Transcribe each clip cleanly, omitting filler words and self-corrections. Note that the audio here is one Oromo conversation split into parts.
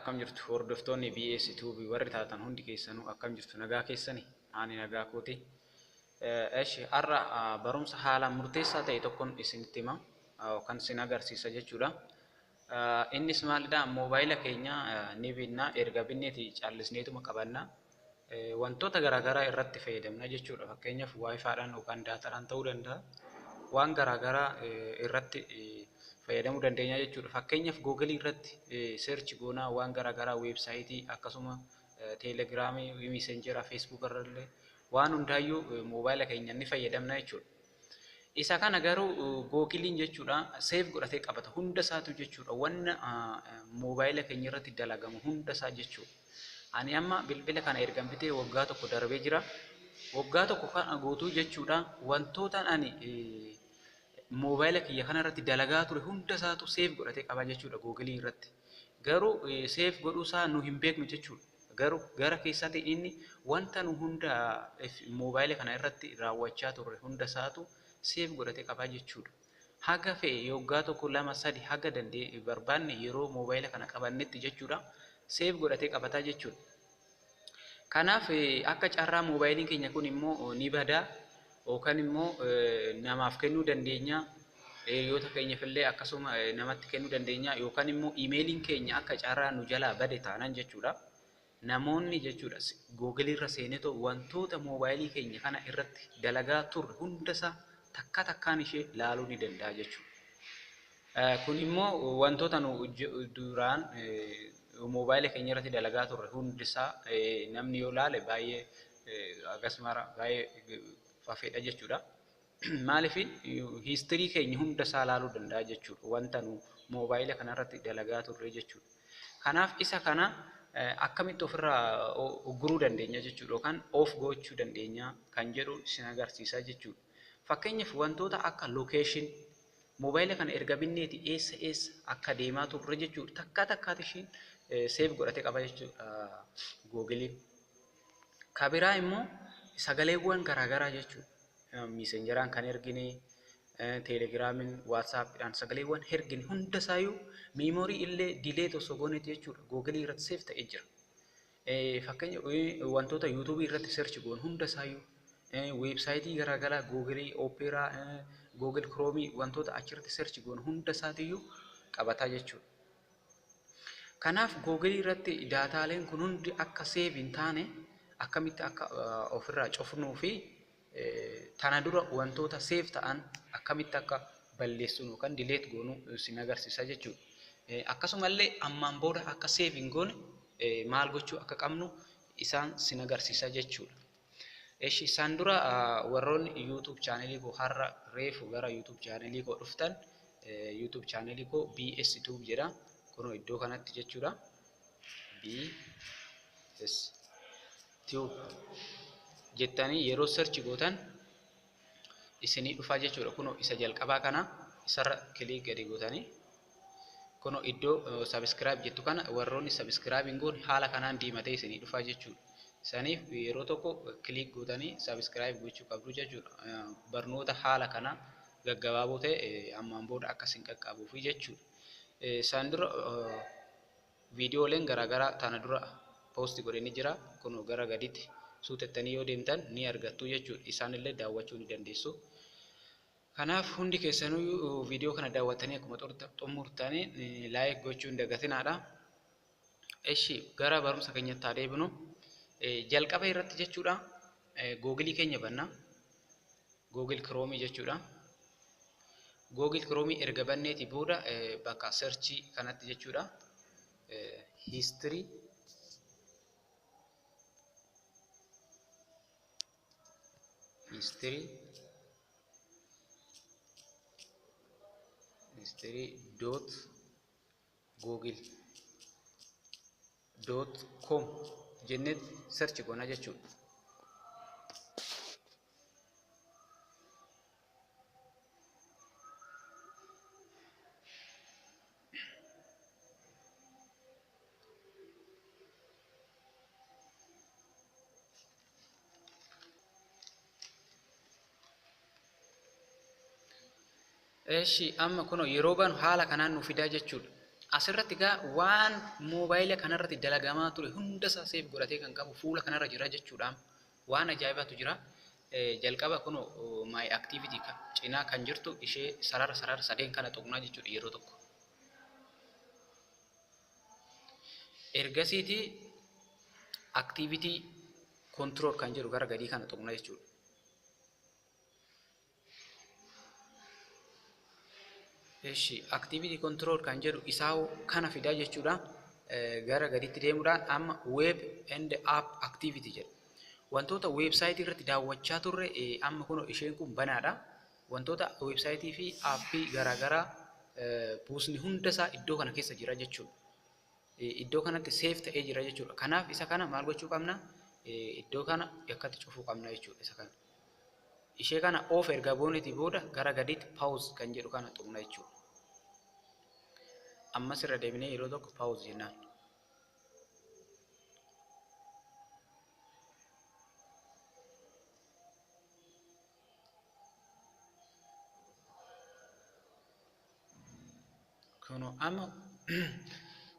akkam jirtu hordoftoonni BS Tube warri taatan hundi keessanuu akkam jirtu nagaa keessanii ani nagaa kooti. Eshi har'a barumsa haalaan murteessaa ta'e tokkoon isinitti hima kan isin agarsiisa jechuudha. Innis maalidha moobaayila keenya ni binna erga binneeti caallisneetuma qabanna wantoota garaagaraa irratti fayyadamna jechuudha. Fakkeenyaaf Wi-Fi-dhaan yookaan daataadhaan ta'uu danda'a. Waan garaagaraa irratti fayyadamuu dandeenya jechuudha. Fakkeenyaaf Google irratti search goonaa waan garaagaraa weebsaayitii akkasuma teelegiraamii, messengeraa, Facebook irrallee waan hundaayyuu moobaayila keenya ni fayyadamna jechuudha. Isa kana garuu Googlein jechuudha save godhatee qabata hunda isaatu jechuudha. Wanna moobaayila keenya irratti dalagamu hunda isaa jechuudha. Ani amma bilbila kana erga bitee waggaa tokko darbee jira. Waggaa tokko kana guutuu jechuudha wantoota ani moobaayila kiyya kana irratti dalagaa ture hunda isaatu save godhatee qaba jechuudha Google irratti. Garuu save godhuu isaa nu hin beeknu jechuudha. Garuu gara keessatti inni wanta nu hunda moobaayila kana irratti raawwachaa turre hunda isaatu save godhatee qaba jechuudha. Haga fe'e waggaa tokko lama sadi haga dandee barbaanne yeroo moobaayila kana qabannetti jechuudha save godhatee qabataa jechuudha. Kanaaf akka carraa moobaayiliin keenya kun immoo ni badaa yookaan immoo namaaf kennuu dandeenya hiriyoota keenyaaf illee akkasuma namatti kennuu dandeenya yookaan immoo iimeeliin keenya akka carraa nu jalaa bade taanaan jechuudha. Namoonni jechuudha Google irra seenetoo wantoota moobaayilii keenya kana irratti dalagaa turre hundasaa takka takkaan ishee laaluu ni danda'a jechuudha. Kun immoo wantoota nu duraan moobaayila keenya irratti dalagaa turre hundisaa namni yoo laale baay'ee akkasuma baay'ee fafedha jechuudha. Maaliif history keenya hundasaa laaluu danda'a jechuudha. Wanta nu moobaayila kana irratti dalagaa turre jechuudha. Kanaaf isa kana akkamitti ofirraa ugguruu dandeenya jechuudha yookaan of gochuu dandeenya kan jedhu isin agarsiisa jechuudha. Fakkeenyaaf wantoota akka location moobaayila kana erga binneeti eessa akka deemaa turre jechuudha. Takka takkaati ishiin save godhatee qaba jechuudha Googlein. Kabiraa immoo sagaleewwan garaagaraa jechuudha. Messengeraan kan ergine, teelegiraamiin, WhatsAppidhaan sagaleewwan ergine hundasaayyuu meemoorii illee delete osoo gooneeti jechuudha. Google irratti save ta'ee jira. Fakkeenyaaf wantoota YouTube irratti search goon hundasaayyuu weebsaayitii garaagaraa Google Opera, Google Chrome wantoota achirratti search goon hundasaatiyyuu qabataa jechuudha. Kanaaf Google irratti daataaleen kun hundi akka save hin taane akkamitti akka ofirraa cufnuu fi tana dura wantoota save ta'an akkamitti akka balleessinu yookaan delete goonu isin agarsiisa jechuudha. Akkasumallee ammaan booda akka save hin goone maal gochuu akka qabnu isaan isin agarsiisa jechuudha. Eshi isaan dura warroonni YouTube channelii koo har'a reefu gara YouTube channelii koo dhuftan YouTube channelii koo BS Tube jedha. Kunoo iddoo kanatti jechuudha. BS Tube jettanii yeroo search gootan isinii dhufaa jechuudha. Kunoo isa jalqabaa kana isarra click gadi gootanii kunoo iddoo subscribe jettu kana warroonni subscribe hin goone haala kanaan diimatee isinii dhufaa jechuudha. Isaniif yeroo tokko click gootanii subscribe gochuu qabdu jechuudha. Barnoota haala kana gaggabaaboo ta'e ammaan booda akkasiin qaqqabuuf jechuudha. Isaan dura viidiyooleen garaagaraa tana dura post godhee ni jira. Kunoo gara gaditti suutettanii yoo deemtan ni argattu jechuudha. Isaanillee daawwachuu ni dandeessu. Kanaaf hundi keessanuu viidiyoo kana daawwattanii akkuma xumurtanii like gochuu hin dagatinaadha. Eshi gara barumsa keenyatti haa deebinu. Jalqaba irratti jechuudha Google keenya banna. Google Chrome jechuudha. Google Chrome erga banneeti booda bakka search kanatti jechuudha history history.google.com jennee search goona jechuudha. Eshi amma kuno yeroo banu haala kanaan nu fidaa jechuudha. Asirratti egaa waan moobaayila kanarratti dalagamaa ture hunda isaa seef godhatee kan qabu fuula kanarra jira jechuudha. Waan ajaa'ibaatu jira. Jalqaba kun my activity cinaa kan jirtu ishee sarara sadeen kana tuqnaa jechuudha yeroo tokko. Ergasiiti activity control kan jedhu gara gadii kana tuqnaa jechuudha. Eshi activity control kan jedhu isaa kana fidaa jechuudha. Gara gadiitti deemuudhaan amma web and app activity jedha. Wantoota website irratti daawwachaa turre amma kun isheen kun banaadha. Wantoota website fi appii garaagaraa buusni hundasaa iddoo kana keessa jira jechuudha. Iddoo kanatti save ta'ee jira jechuudha. Kanaaf isa kana maal gochuu qabna? Iddoo kana akkatti cufuu qabna jechuudha isa kana. Ishee kana of erga booneti booda gara gadiitti pause kan jedhu kana tuqna jechuudha. Ammas irra deebinee yeroo tokko pause jennaan. Kuno amma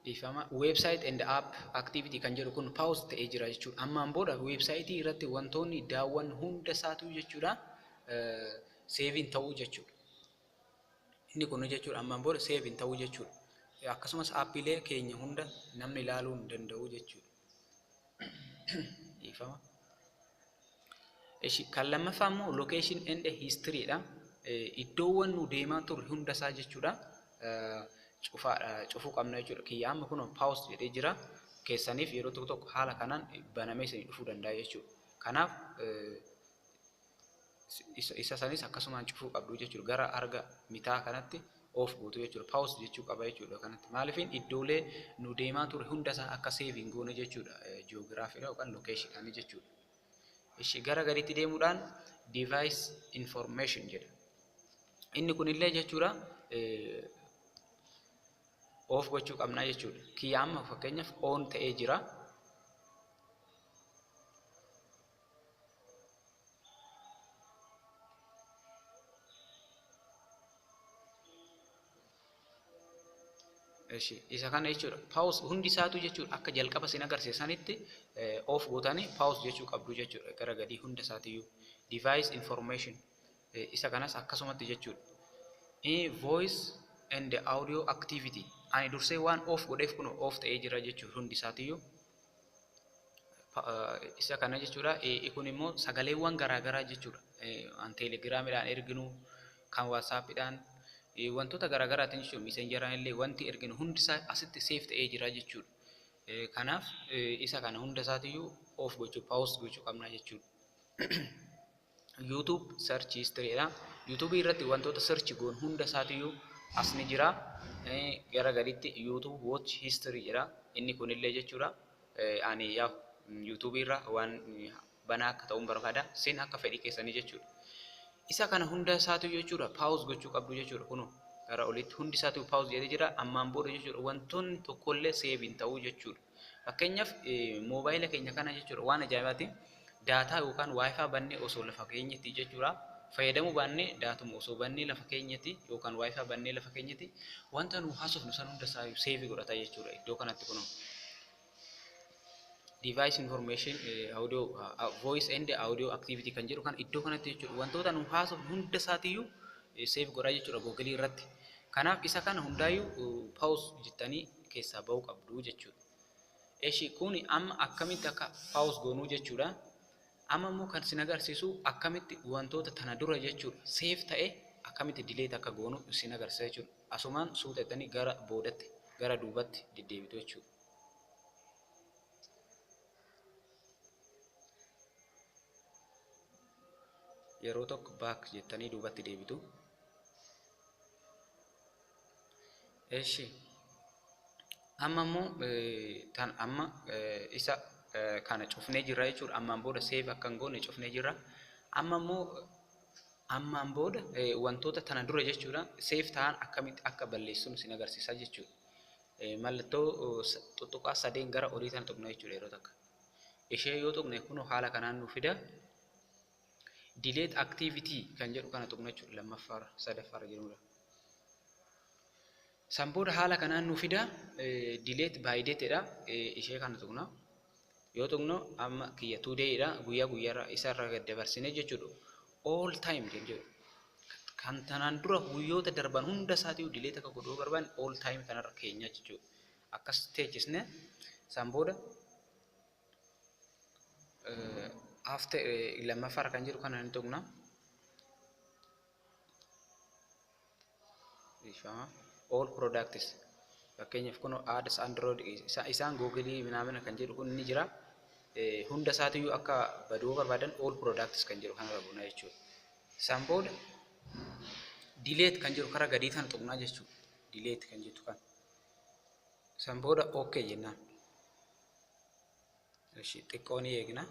ifama website and app activity kan jedhu kun pause ta'ee jira jechuudha. Ammaan booda website irratti wantoonni daawwan hunda isaatu jechuudha saving ta'uu jechuudha. Inni kun jechuudha ammaan booda saving ta'uu jechuudha. Akkasumas appiilee keenya hunda namni ilaaluu hin danda'u jechuudha. Ifama. Eshi kan lammaffaa immoo location and history dha. Iddoowwan nu deemaa turre hunda isaa jechuudha. Cufuu qabna jechuudha. Kiyya amma kun pause jedhee jira. Keessaniif yeroo tokko haala kanaan banamee isin dhufuu danda'a jechuudha. Kanaaf isa sanis akkasumaan cufuu qabdu jechuudha. Gara arga mitaa kanatti of gootu jechuudha. Pause jechuu qaba jechuudha kanatti. Maaliifin iddoolee nu deemaa ture hunda isaa akka saving goone jechuudha. Geography yookaan location jechuudha. Ishi gara gadiitti deemuudhaan device information jedha. Inni kunillee jechuudha of gochuu qabna jechuudha. Kiyya amma fakkeenyaaf on ta'ee jira. Eshi isa kana jechuudha. Pause hundi isaatu jechuudha akka jalqaba sin agarsiisanitti of gootanii pause jechuu qabdu jechuudha. Gara gadii hunda isaatiyyuu device information isa kanas akkasumatti jechuudha. Voice and audio activity ani dursee waan of godheef kun of ta'ee jira jechuudha hundi isaatiyyuu. Isa kana jechuudha. Kun immoo sagaleewwan garaagaraa jechuudha. An telegiraamidhaan erginu kan whatsappidhaan wantoota garaagaraatiin jechuudha. Messengeraan illee wanti erginu hundi isaa asitti save ta'ee jira jechuudha. Kanaaf isa kana hunda isaatiyyuu of gochuu pause gochuu qabna jechuudha. YouTube search history dha. YouTube irratti wantoota search goon hunda isaatiyyuu as ni jira. Gara gadiitti YouTube watch history jedha. Inni kunillee jechuudha. Ani yaa YouTube irra waan banaa akka ta'uun barbaada. Sin akka fedhii keessanii jechuudha. Isa kana hunda isaatu jechuudha pause gochuu qabdu jechuudha. Kun gara olitti hundi isaatu pause jedhee jira. Ammaan booda jechuudha wantoonni tokkollee save hin ta'uu jechuudha. Fakkeenyaaf moobaayila keenya kana jechuudha waan ajaa'ibaati. Daataa yookaan wifi bannee osoo lafa keenyatti jechuudha. Fayyadamuu baannee daatuma osoo bannee lafa keenyatti yookaan wifi bannee lafa keenyatti wanta nu haasofnu san hunda isaa save godhata jechuudha. Iddoo kanatti kun device information audio voice and audio activity kan jedhu kan iddoo kanatti jechuudha. Wantoota nu haasofnu hunda isaatiyyuu save godhaa jechuudha Google irratti. Kanaaf isa kana hundaayyuu pause jettanii keessaa bahuu qabdu jechuudha. Eshi kun amma akkamitti akka pause goonuu jechuudha. Amma immoo kan sin agarsiisu akkamitti wantoota tana dura jechuudha save ta'e akkamitti delete akka goonu sin agarsiisa jechuudha. Asumaan suutettanii gara boodatti gara duubatti deddeebitu jechuudha. Yeroo tokko back jettanii duubatti deebitu. Eshi amma immoo tan amma isa kana cufnee jirra jechuudha. Ammaan booda save akka hin goone cufnee jirra. Amma immoo ammaan booda wantoota tana dura jechuudha save ta'an akkamitti akka balleessuun sin agarsiisa jechuudha. Mallattoo tuttuqaa sadeen gara olii tana tuqna jechuudha yeroo takka. Ishee yoo tuqne kun haala kanaan nu fida. Delete activity kan jedhu kana tuqna jechuudha lammaffaa sadaffaarra jirudha. Samboda haala kanaan nu fida delete by date dha. Ishee kana tuqna. Yoo tuqnu amma kiyya today dha. Guyyaa guyyaarra isarra gad dabarsine jechuudha. All time jechuudha. Kan tanaan dura guyyoota darban hunda isaatii delete akka godhuu barbaanne all time kanarra keenya jechuudha. Akkas teechisne samboda after lammaffaa kan jiru kana ni tuqna. All products fakkeenyaaf kun ads android isaan google minamina kan jedhu kun ni jira hunda isaatiiyyuu akka baduu barbaadan all products kan jedhu kana rabuna jechuudha. Samboda delete kan jedhu karaa gadii tan tuqnaa jechuudha. Delete kan jettu kan samboda okay jennaan. Eshi xiqqoo ni eegna.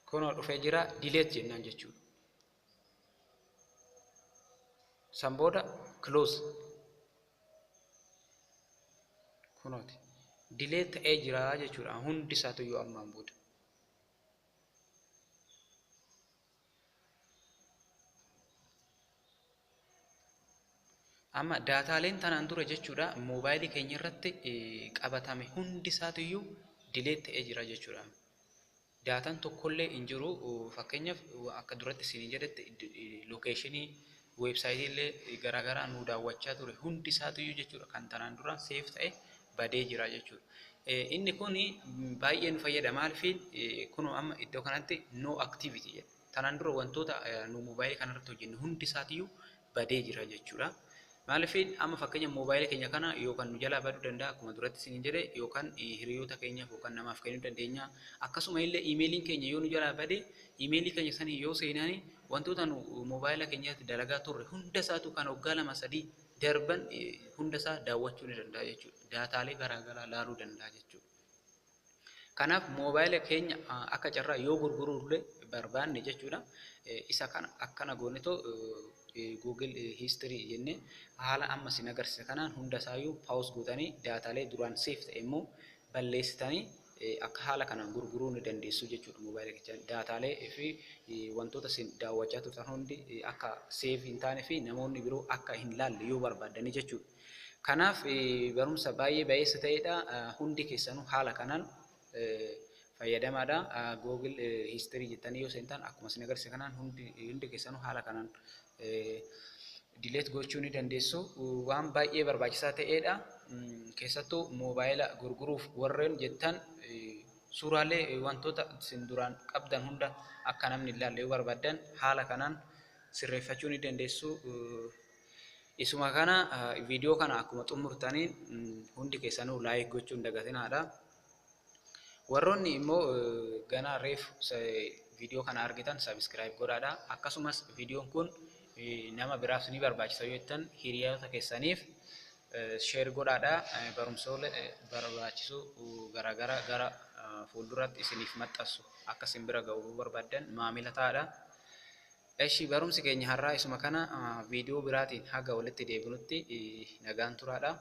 Kunoo dhufee jira delete jennaan jechuudha. Samboda close. Kunooti delete ta'ee jira jechuudha. Hundi isaatiiyyuu ammaan booda. Amma daataaleen tanaan dura jechuudha moobaayilii keenya irratti qabatame hundi isaatiiyyuu delete ta'ee jira jechuudha. Daataan tokkollee hin jiru fakkeenyaaf akka duratti isin jedhetti lokeeshinii weebsaayitii illee garaagaraa nu daawwachaa ture hundi isaatiiyyuu jechuudha kan tanaan dura save ta'e badee jira jechuudha. Inni kun baay'ee nu fayyada maaliif kun amma iddoo kanatti no activity jedha. Tanaan dura wantoota nu moobaayilii kanarratti hojjennu hundi isaatiiyyuu badee jira jechuudha. Maaliif amma fakkeenya moobaayilii keenya kana yookaan nu jalaa baduu danda'a akkuma duratti isin jedhe yookaan hiriyoota keenyaaf yookaan namaaf kennuu dandeenya. Akkasuma illee iimeeliin keenya yoo nu jalaa bade iimeelii keenya sanii yoo seenani wantoota nu moobaayilii keenyatti dalagaa turre hunda isaatu kan waggaa 2-3 darban hunda isaa daawwachuu ni danda'a jechuudha. Daataalee garaagaraa laaluu danda'a jechuudha. Kanaaf moobaayilii keenya akka carraa yoo gurguruullee barbaanne jechuudha. Isa kana akkana goonetoo Google history jenne haala amma sin agarsiisa kanaan hunda isaayyuu pause gootanii daataalee duraan save ta'e immoo balleessitanii akka haala kanaan gurguruu ni dandeessu jechuudha. Moobaayilii keenya daataalee fi wantoota sin daawwachaa turtan hundi akka save hin taane fi namoonni biroo akka hin laalle yoo barbaadani jechuudha. Kanaaf barumsa baay'ee baay'eessa ta'edha. Hundi keessanuu haala kanaan fayyadamaadha. Google history jettanii yoo seentan akkuma sin agarsiisa kanaan hundi keessanuu haala kanaan delete gochuu ni dandeessu. Waan baay'ee barbaachisaa ta'edha. Keessattuu moobaayila gurguruuf warreen jettan suuraalee wantoota sin duraan qabdan hunda akka namni ilaalle yoo barbaadan haala kanaan sirreeffachuu ni dandeessu. Isuma kana viidiyoo kana akkuma xumurtaniin hundi keessanuu like gochuun dagatinaadha. Warroonni immoo ganaa reef viidiyoo kana argitan subscribe godhaadha. Akkasumas viidiyoon kun nama biraaf ni barbaachisa yoo jettan hiriyoota keessaniif share godhaadha. Barumsoolee barbaachisu garaagaraa gara fuulduratti isiniif maxxansu akka isin bira ga'uu barbaadan maamila ta'aadha. Eshi barumsi keenya har'aa isuma kana viidiyoo biraatiin haga walitti deebinutti nagaan turaadha.